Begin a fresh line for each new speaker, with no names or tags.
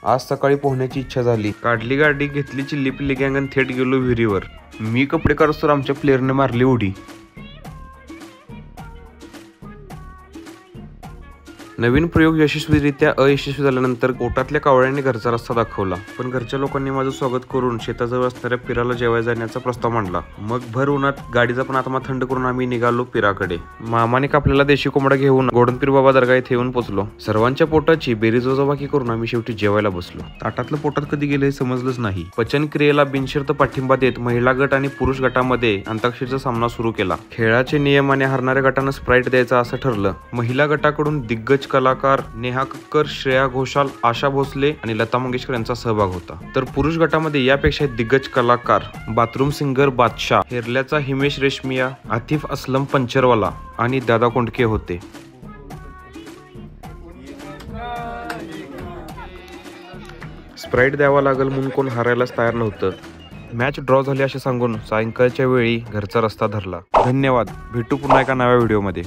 आज सकाळी पोहण्याची इच्छा झाली, काढली गाडी, घेतली चिल्ली पिल्ली गँग आणि थेट गेलो विहिरीवर। मी कपडे काढतो आमच्या प्लेअरने मारली उडी। नवीन प्रयोग यशस्वीरित्या अयशस्वी झाल्यानंतर पोटातल्या कावळ्यांनी घरचा रस्ता दाखवला, पण घरच्या लोकांनी माझं स्वागत करून शेताजवळ असणाऱ्या पिराला जेवायला जाण्याचा प्रस्ताव मांडला। मग भर उन्हात गाडीचा पण आत्मा थंड करून आम्ही निघालो पिराकडे। मामाने कापलेला देशी कोंबडा घेऊन गोडनपीर बाबा दर्गा येथे येऊन पोचलो। सर्वांच्या पोटाची बेरीज वजाबाकी करून आम्ही शेवटी जेवायला बसलो। ताटातलं पोटात कधी गेलं हे समजलंच नाही। पचन क्रियेला बिनशर्त पाठिंबा देत महिला गट आणि पुरुष गटामध्ये अंताक्षरीचा सामना सुरू केला। खेळाचे नियम आणि हरणाऱ्या गटानं स्प्राईट द्यायचं असं ठरलं। महिला गटाकडून दिग्गज कलाकार नेहा कक्कर, श्रेया घोषाल, आशा भोसले आणि लता मंगेशकर यांचा सहभाग होता। तर पुरुष गटामध्ये यापेक्षा दिग्गज कलाकार बाथरूम सिंगर बादशाह, हेरल्याचा हिमेश रेशमिया, आतिफ असलम पंचरवाला आणि दादा कोंडके होते। स्प्राईट द्यावा लागल म्हणून कोण हारायलाच तयार नव्हतं। मॅच ड्रॉ झाली असे सांगून सायंकाळच्या वेळी घरचा रस्ता धरला। धन्यवाद, भेटू पुन्हा एका नव्या व्हिडिओमध्ये।